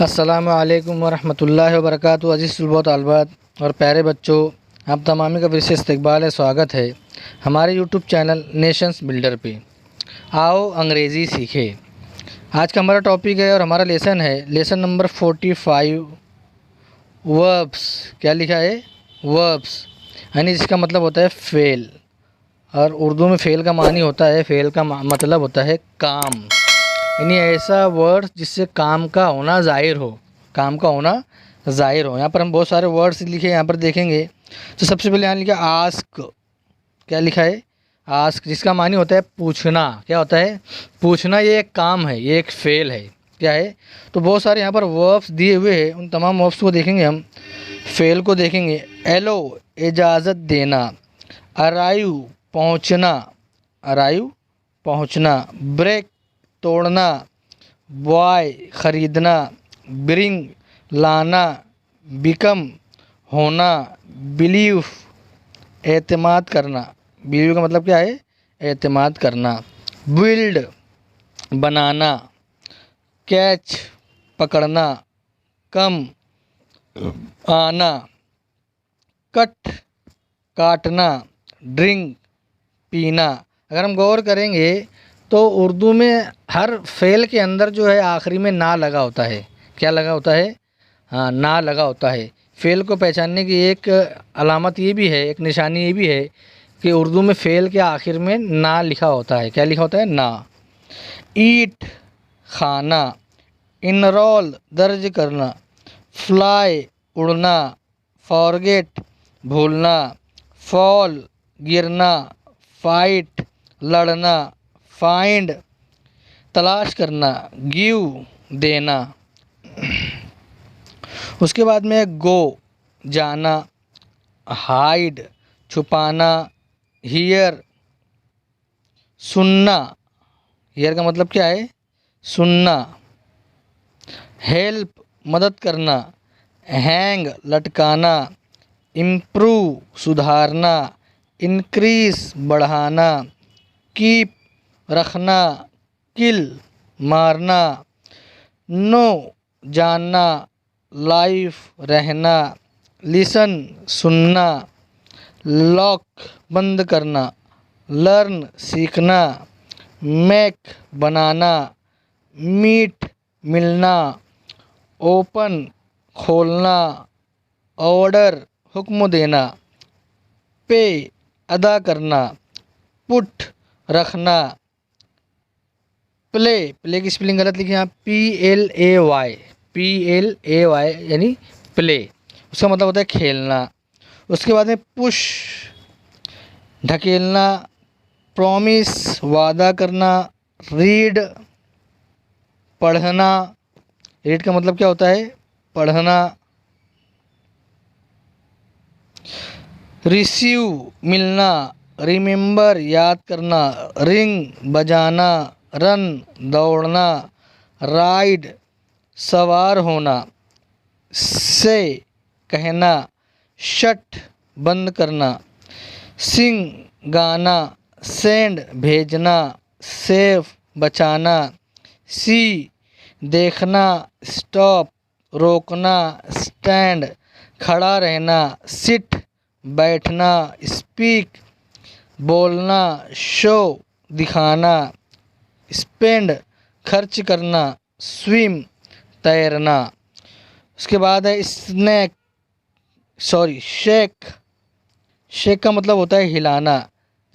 अस्सलामुअलैकुम वरहमतुल्लाहि वबरकातुहू। अज़ीज़ सुबह तलबात और प्यारे बच्चों, आप तमामी का फिर से इस्तकबाल है, स्वागत है हमारे यूट्यूब चैनल नेशंस बिल्डर पे। आओ अंग्रेज़ी सीखें। आज का हमारा टॉपिक है और हमारा लेसन है लेसन नंबर 45 वर्ब्स। क्या लिखा है? वर्ब्स, यानी जिसका मतलब होता है फ़ेल। और उर्दू में फ़ेल का मानी होता है, फ़ेल का मतलब होता है काम, यानी ऐसा वर्ड जिससे काम का होना ज़ाहिर हो, काम का होना ज़ाहिर हो। यहाँ पर हम बहुत सारे वर्ड्स लिखे, यहाँ पर देखेंगे तो सबसे पहले यहाँ लिखा आस्क। क्या लिखा है? आस्क, जिसका मानी होता है पूछना। क्या होता है? पूछना। ये एक काम है, ये एक फ़ेल है। क्या है? तो बहुत सारे यहाँ पर वर्ब्स दिए हुए हैं, उन तमाम वर्ब्स को देखेंगे हम। फ़ेल को देखेंगे। एलो इजाज़त देना, अराइव पहुँचना, अराइव पहुँचना, ब्रेक तोड़ना, बॉय ख़रीदना, ब्रिंग लाना, बिकम होना, बिलीव एतमाद करना। बिलीव का मतलब क्या है? एतमाद करना। बिल्ड बनाना, कैच पकड़ना, कम आना, कट काटना, ड्रिंक पीना। अगर हम गौर करेंगे तो उर्दू में हर फ़ेल के अंदर जो है आखिरी में ना लगा होता है। क्या लगा होता है? हाँ, ना लगा होता है। फ़ेल को पहचानने की एक अलामत ये भी है, एक निशानी ये भी है कि उर्दू में फ़ेल के आखिर में ना लिखा होता है। क्या लिखा होता है? ना। ईट खाना, इनरोल दर्ज करना, फ्लाई उड़ना, फॉरगेट भूलना, फॉल गिरना, फाइट लड़ना, फाइंड तलाश करना, गिव देना। उसके बाद में गो जाना, हाइड छुपाना, हियर सुनना। हियर का मतलब क्या है? सुनना। हेल्प मदद करना, हैंग लटकाना, इम्प्रूव सुधारना, इंक्रीज बढ़ाना, कीप रखना, किल मारना, नो जानना, लाइफ रहना, लिसन सुनना, लॉक बंद करना, लर्न सीखना, मेक बनाना, मीट मिलना, ओपन खोलना, ऑर्डर हुक्म देना, पे अदा करना, पुट रखना, प्ले। प्ले की स्पेलिंग गलत लिखी यहाँ, PLAY, PLAY यानी प्ले। उसका मतलब होता है खेलना। उसके बाद में पुश ढकेलना, प्रॉमिस वादा करना, रीड पढ़ना। रीड का मतलब क्या होता है? पढ़ना। रिसीव मिलना, रिमेंबर याद करना, रिंग बजाना, रन दौड़ना, राइड सवार होना, से कहना, शट बंद करना, सिंग गाना, सेंड भेजना, सेव बचाना, सी देखना, स्टॉप रोकना, स्टैंड खड़ा रहना, सिट बैठना, स्पीक बोलना, शो दिखाना, स्पेंड खर्च करना, स्विम तैरना। उसके बाद है शेक। शेक का मतलब होता है हिलाना।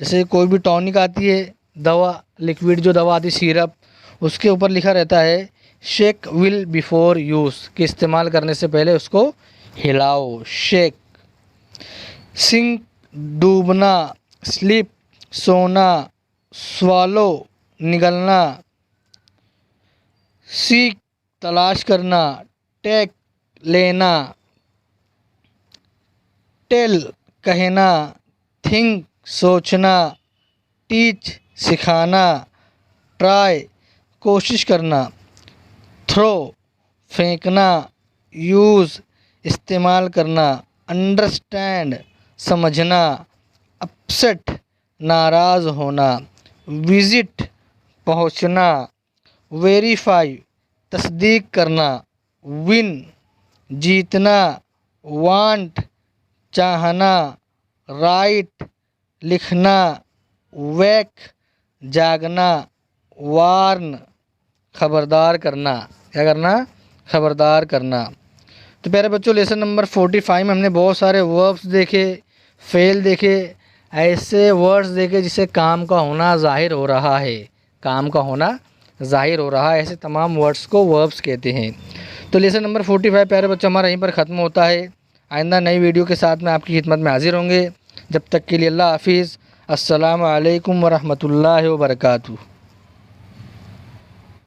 जैसे कोई भी टॉनिक आती है, दवा, लिक्विड जो दवा आती है, सिरप, उसके ऊपर लिखा रहता है शेक विल बिफोर यूज़, कि इस्तेमाल करने से पहले उसको हिलाओ। शेक। सिंक डूबना, स्लिप सोना, स्वालो निगलना, सीक तलाश करना, टेक लेना, टेल कहना, थिंक सोचना, टीच सिखाना, ट्राई कोशिश करना, थ्रो फेंकना, यूज़ इस्तेमाल करना, अंडरस्टैंड समझना, अपसेट नाराज़ होना, विज़िट पहुंचना, वेरीफाई तस्दीक करना, विन जीतना, वांट चाहना, राइट लिखना, वेक जागना, वार्न खबरदार करना। क्या करना? खबरदार करना। तो प्यारे बच्चों, लेसन नंबर 45 में हमने बहुत सारे वर्ब्स देखे, फेल देखे, ऐसे वर्ड्स देखे जिससे काम का होना ज़ाहिर हो रहा है। काम का होना ज़ाहिर हो रहा है, ऐसे तमाम वर्ड्स को वर्ब्स कहते हैं। तो लेसन नंबर 45 प्यारे बच्चों हमारा यहीं पर ख़त्म होता है। आइंदा नई वीडियो के साथ में आपकी खिदमत में हाजिर होंगे। जब तक के लिए अल्लाह हाफिज़। अस्सलामु अलैकुम वरहमतुल्लाहि वबरकातुहू।